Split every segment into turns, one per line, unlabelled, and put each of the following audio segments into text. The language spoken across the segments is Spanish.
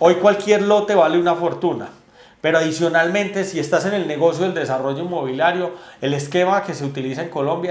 Hoy cualquier lote vale una fortuna, pero adicionalmente si estás en el negocio del desarrollo inmobiliario, el esquema que se utiliza en Colombia.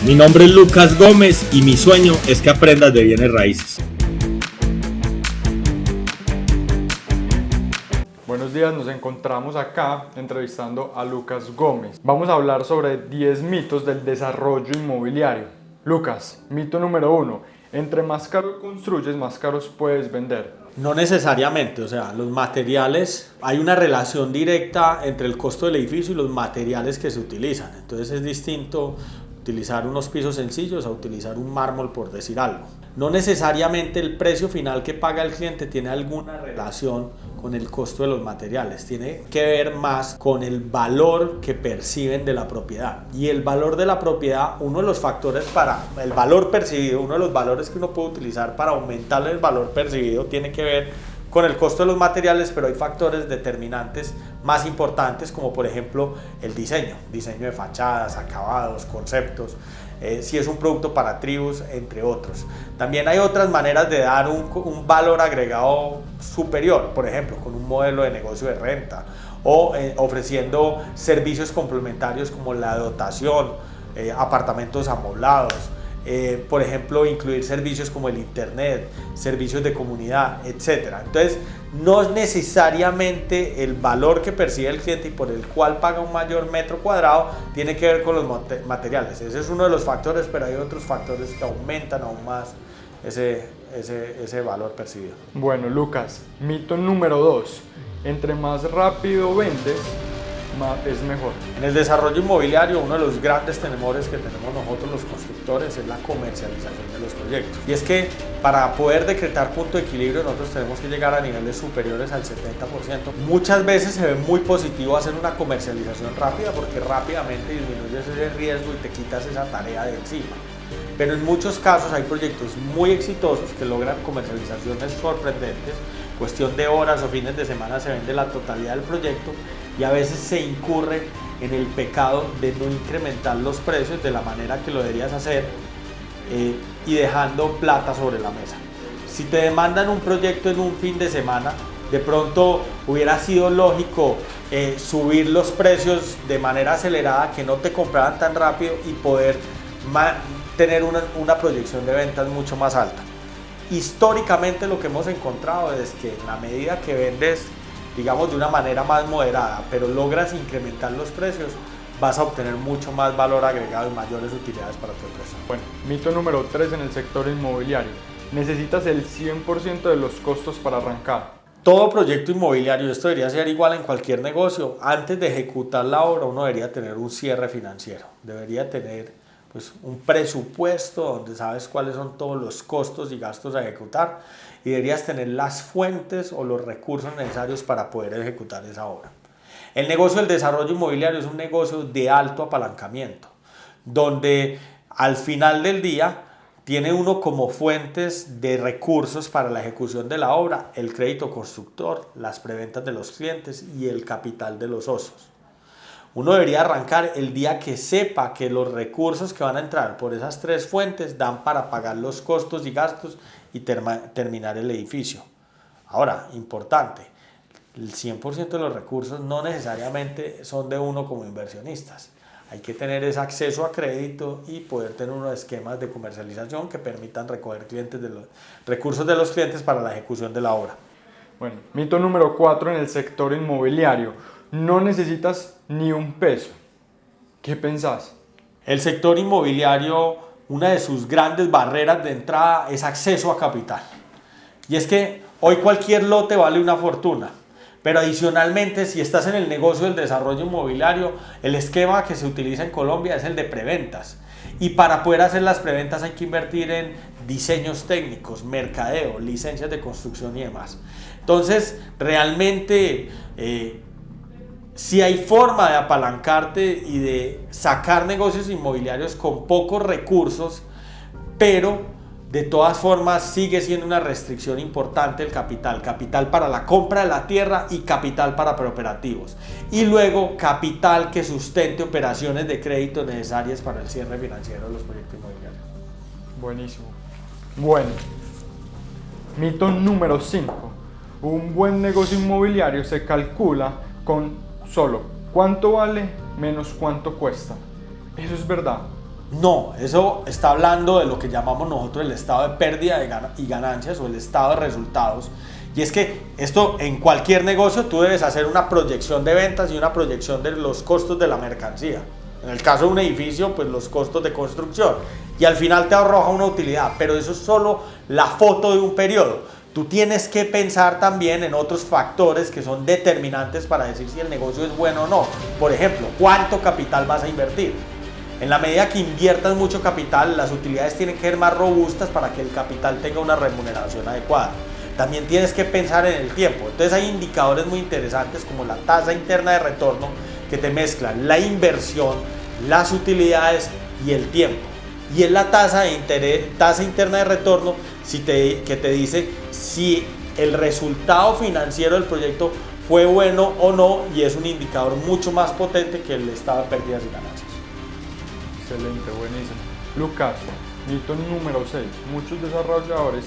Mi nombre es Lucas Gómez y mi sueño es que aprendas de bienes raíces.
Buenos días, nos encontramos acá entrevistando a Lucas Gómez. Vamos a hablar sobre 10 mitos del desarrollo inmobiliario. Lucas, mito número 1. Entre más caro construyes, más caros puedes vender.
No necesariamente, o sea, los materiales, hay una relación directa entre el costo del edificio y los materiales que se utilizan. Entonces es distinto utilizar unos pisos sencillos a utilizar un mármol, por decir algo. No necesariamente el precio final que paga el cliente tiene alguna relación con el costo de los materiales, tiene que ver más con el valor que perciben de la propiedad. Y el valor de la propiedad, uno de los factores para el valor percibido, uno de los valores que uno puede utilizar para aumentar el valor percibido tiene que ver con el costo de los materiales, pero hay factores determinantes más importantes, como por ejemplo el diseño de fachadas, acabados, conceptos, si es un producto para tribus, entre otros. También hay otras maneras de dar un valor agregado superior, por ejemplo, con un modelo de negocio de renta o ofreciendo servicios complementarios como la dotación, apartamentos amoblados, por ejemplo, incluir servicios como el internet, servicios de comunidad, etc. Entonces, no es necesariamente el valor que percibe el cliente y por el cual paga un mayor metro cuadrado tiene que ver con los materiales. Ese es uno de los factores, pero hay otros factores que aumentan aún más ese valor percibido.
Bueno, Lucas, mito número 2. Entre más rápido vendes, es mejor.
En el desarrollo inmobiliario, uno de los grandes temores que tenemos nosotros los constructores es la comercialización de los proyectos. Y es que para poder decretar punto de equilibrio nosotros tenemos que llegar a niveles superiores al 70%. Muchas veces se ve muy positivo hacer una comercialización rápida porque rápidamente disminuyes ese riesgo y te quitas esa tarea de encima. Pero en muchos casos hay proyectos muy exitosos que logran comercializaciones sorprendentes. Cuestión de horas o fines de semana se vende la totalidad del proyecto y a veces se incurre en el pecado de no incrementar los precios de la manera que lo deberías hacer y dejando plata sobre la mesa. Si te demandan un proyecto en un fin de semana, de pronto hubiera sido lógico subir los precios de manera acelerada, que no te compraran tan rápido y poder tener una proyección de ventas mucho más alta. Históricamente lo que hemos encontrado es que en la medida que vendes, digamos, de una manera más moderada, pero logras incrementar los precios, vas a obtener mucho más valor agregado y mayores utilidades para tu empresa.
Bueno, mito número 3 en el sector inmobiliario. Necesitas el 100% de los costos para arrancar.
Todo proyecto inmobiliario, esto debería ser igual en cualquier negocio, antes de ejecutar la obra uno debería tener un cierre financiero, debería tener pues un presupuesto donde sabes cuáles son todos los costos y gastos a ejecutar y deberías tener las fuentes o los recursos necesarios para poder ejecutar esa obra. El negocio del desarrollo inmobiliario es un negocio de alto apalancamiento, donde al final del día tiene uno como fuentes de recursos para la ejecución de la obra el crédito constructor, las preventas de los clientes y el capital de los socios. Uno debería arrancar el día que sepa que los recursos que van a entrar por esas tres fuentes dan para pagar los costos y gastos y terminar el edificio. Ahora, importante, el 100% de los recursos no necesariamente son de uno como inversionistas. Hay que tener ese acceso a crédito y poder tener unos esquemas de comercialización que permitan recoger recursos de los clientes para la ejecución de la obra.
Bueno, mito número 4 en el sector inmobiliario. No necesitas ni un peso. ¿Qué pensás?
El sector inmobiliario, una de sus grandes barreras de entrada es acceso a capital. Y es que hoy cualquier lote vale una fortuna. Pero adicionalmente, si estás en el negocio del desarrollo inmobiliario, el esquema que se utiliza en Colombia es el de preventas. Y para poder hacer las preventas hay que invertir en diseños técnicos, mercadeo, licencias de construcción y demás. Entonces, realmente si hay forma de apalancarte y de sacar negocios inmobiliarios con pocos recursos, pero de todas formas sigue siendo una restricción importante el capital. Capital para la compra de la tierra y capital para preoperativos. Y luego capital que sustente operaciones de crédito necesarias para el cierre financiero de los proyectos inmobiliarios.
Buenísimo. Bueno, mito número 5. Un buen negocio inmobiliario se calcula con solo cuánto vale menos cuánto cuesta. ¿Eso es verdad?
No, eso está hablando de lo que llamamos nosotros el estado de pérdida y ganancias o el estado de resultados. Y es que esto en cualquier negocio tú debes hacer una proyección de ventas y una proyección de los costos de la mercancía. En el caso de un edificio, pues los costos de construcción. Y al final te arroja una utilidad, pero eso es solo la foto de un periodo. Tú tienes que pensar también en otros factores que son determinantes para decir si el negocio es bueno o no. Por ejemplo, ¿cuánto capital vas a invertir? En la medida que inviertas mucho capital, las utilidades tienen que ser más robustas para que el capital tenga una remuneración adecuada. También tienes que pensar en el tiempo. Entonces hay indicadores muy interesantes como la tasa interna de retorno que te mezclan la inversión, las utilidades y el tiempo. Y es la tasa interna de retorno que te dice si el resultado financiero del proyecto fue bueno o no, y es un indicador mucho más potente que el estado de pérdidas y ganancias.
Excelente, buenísimo. Lucas, mito número 6. Muchos desarrolladores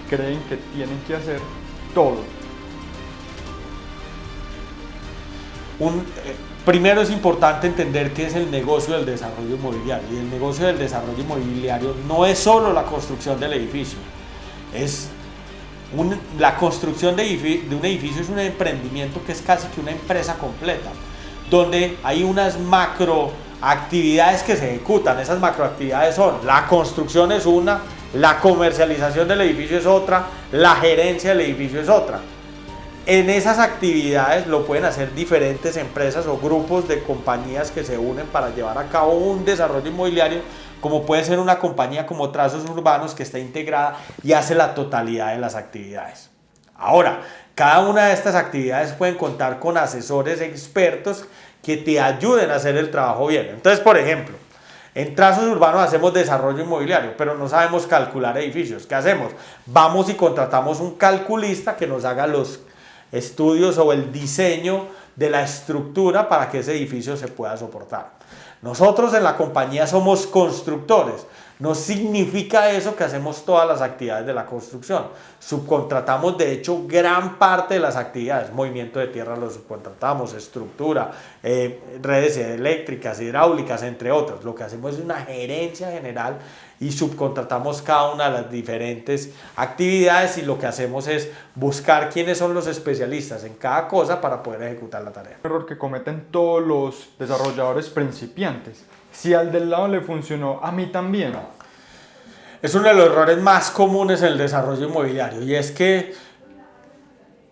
creen que tienen que hacer todo.
Primero es importante entender qué es el negocio del desarrollo inmobiliario. Y el negocio del desarrollo inmobiliario no es solo la construcción del edificio. La construcción de un edificio es un emprendimiento que es casi que una empresa completa, donde hay unas macro actividades que se ejecutan. Esas macroactividades son: la construcción es una, la comercialización del edificio es otra, la gerencia del edificio es otra. En esas actividades lo pueden hacer diferentes empresas o grupos de compañías que se unen para llevar a cabo un desarrollo inmobiliario, como puede ser una compañía como Trazos Urbanos, que está integrada y hace la totalidad de las actividades. Ahora, cada una de estas actividades pueden contar con asesores expertos que te ayuden a hacer el trabajo bien. Entonces, por ejemplo, en Trazos Urbanos hacemos desarrollo inmobiliario, pero no sabemos calcular edificios. ¿Qué hacemos? Vamos y contratamos un calculista que nos haga los estudios o el diseño de la estructura para que ese edificio se pueda soportar. Nosotros en la compañía somos constructores. No significa eso que hacemos todas las actividades de la construcción. Subcontratamos, de hecho, gran parte de las actividades. Movimiento de tierra lo subcontratamos, estructura, redes eléctricas, hidráulicas, entre otras. Lo que hacemos es una gerencia general y subcontratamos cada una de las diferentes actividades, y lo que hacemos es buscar quiénes son los especialistas en cada cosa para poder ejecutar la tarea.
Un error que cometen todos los desarrolladores principiantes. Si al del lado le funcionó, a mí también.
Es uno de los errores más comunes en el desarrollo inmobiliario, y es que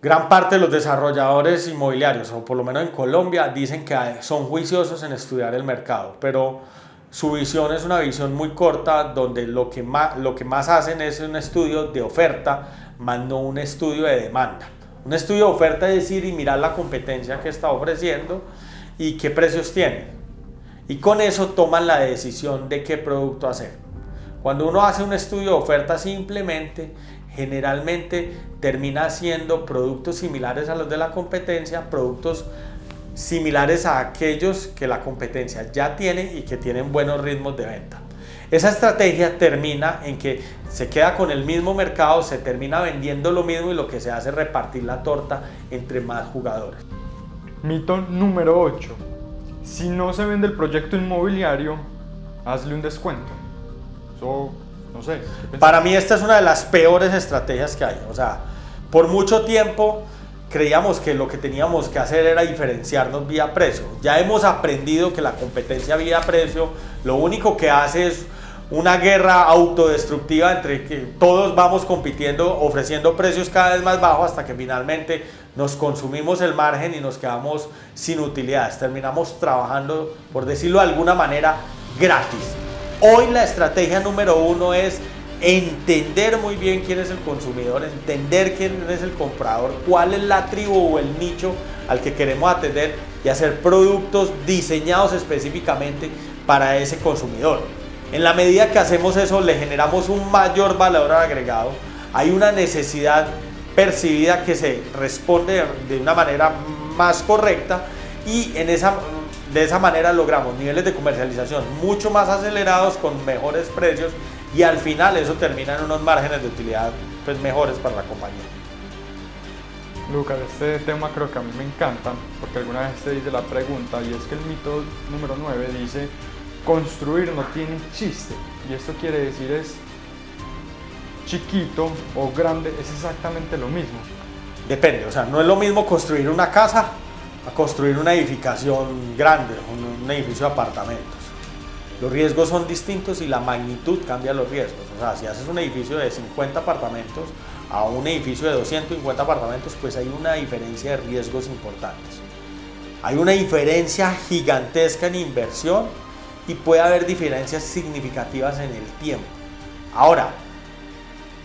gran parte de los desarrolladores inmobiliarios, o por lo menos en Colombia, dicen que son juiciosos en estudiar el mercado, pero su visión es una visión muy corta, donde lo que más hacen es un estudio de oferta, más no un estudio de demanda. Un estudio de oferta es decir, y mirar la competencia que está ofreciendo y qué precios tiene. Y con eso toman la decisión de qué producto hacer. Cuando uno hace un estudio de oferta simplemente, generalmente termina haciendo productos similares a los de la competencia, productos similares a aquellos que la competencia ya tiene y que tienen buenos ritmos de venta. Esa estrategia termina en que se queda con el mismo mercado, se termina vendiendo lo mismo, y lo que se hace es repartir la torta entre más jugadores.
Mito número 8. Si no se vende el proyecto inmobiliario, hazle un descuento. Eso, no sé.
Para mí esta es una de las peores estrategias que hay. O sea, por mucho tiempo creíamos que lo que teníamos que hacer era diferenciarnos vía precio. Ya hemos aprendido que la competencia vía precio lo único que hace es una guerra autodestructiva entre que todos vamos compitiendo, ofreciendo precios cada vez más bajos, hasta que finalmente nos consumimos el margen y nos quedamos sin utilidades. Terminamos trabajando, por decirlo de alguna manera, gratis. Hoy la estrategia número 1 es entender muy bien quién es el consumidor, entender quién es el comprador, cuál es la tribu o el nicho al que queremos atender, y hacer productos diseñados específicamente para ese consumidor. En la medida que hacemos eso, le generamos un mayor valor agregado, hay una necesidad percibida que se responde de una manera más correcta y de esa manera logramos niveles de comercialización mucho más acelerados con mejores precios y al final eso termina en unos márgenes de utilidad pues, mejores para la compañía.
Lucas, este tema creo que a mí me encanta porque alguna vez te hice la pregunta y es que el mito número 9 dice construir no tiene chiste y esto quiere decir es chiquito o grande, es exactamente lo mismo.
Depende, o sea, no es lo mismo construir una casa a construir una edificación grande, un edificio de apartamentos. Los riesgos son distintos y la magnitud cambia los riesgos. O sea, si haces un edificio de 50 apartamentos a un edificio de 250 apartamentos, pues hay una diferencia de riesgos importantes. Hay una diferencia gigantesca en inversión y puede haber diferencias significativas en el tiempo. Ahora,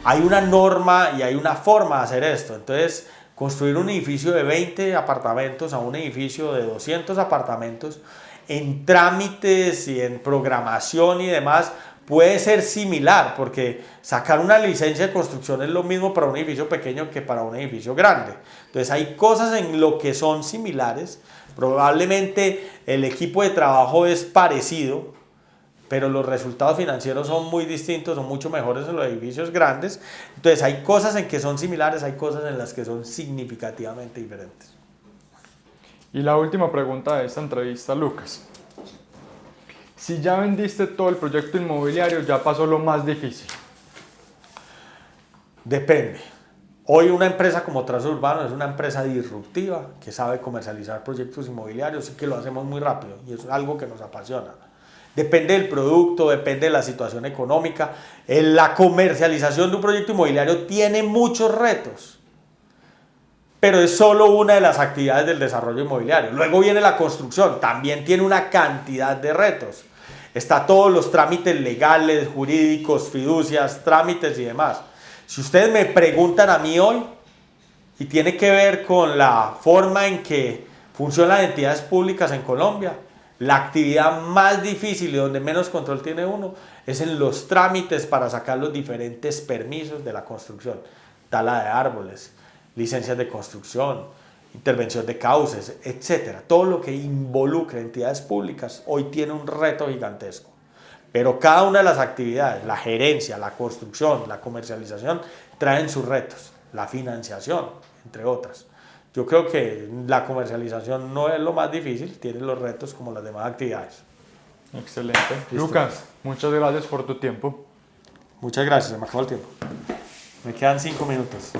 hay una norma y hay una forma de hacer esto. Entonces, construir un edificio de 20 apartamentos a un edificio de 200 apartamentos en trámites y en programación y demás puede ser similar, porque sacar una licencia de construcción es lo mismo para un edificio pequeño que para un edificio grande. Entonces hay cosas en lo que son similares, probablemente el equipo de trabajo es parecido, pero los resultados financieros son muy distintos, son mucho mejores en los edificios grandes. Entonces hay cosas en que son similares, hay cosas en las que son significativamente diferentes.
Y la última pregunta de esta entrevista, Lucas. Si ya vendiste todo el proyecto inmobiliario, ya pasó lo más difícil.
Depende. Hoy una empresa como Trazo Urbano es una empresa disruptiva que sabe comercializar proyectos inmobiliarios y que lo hacemos muy rápido y eso es algo que nos apasiona. Depende del producto, depende de la situación económica. La comercialización de un proyecto inmobiliario tiene muchos retos, pero es solo una de las actividades del desarrollo inmobiliario. Luego viene la construcción, también tiene una cantidad de retos. Está todos los trámites legales, jurídicos, fiducias, trámites y demás. Si ustedes me preguntan a mí hoy, y tiene que ver con la forma en que funcionan las entidades públicas en Colombia, la actividad más difícil y donde menos control tiene uno es en los trámites para sacar los diferentes permisos de la construcción, tala de árboles, licencias de construcción, intervención de cauces, etc. Todo lo que involucra entidades públicas hoy tiene un reto gigantesco. Pero cada una de las actividades, la gerencia, la construcción, la comercialización, traen sus retos, la financiación, entre otras. Yo creo que la comercialización no es lo más difícil, tiene los retos como las demás actividades.
Excelente.
Listo.
Lucas, muchas gracias por tu tiempo.
Muchas gracias, se me acabó el tiempo. Me quedan 5 minutos.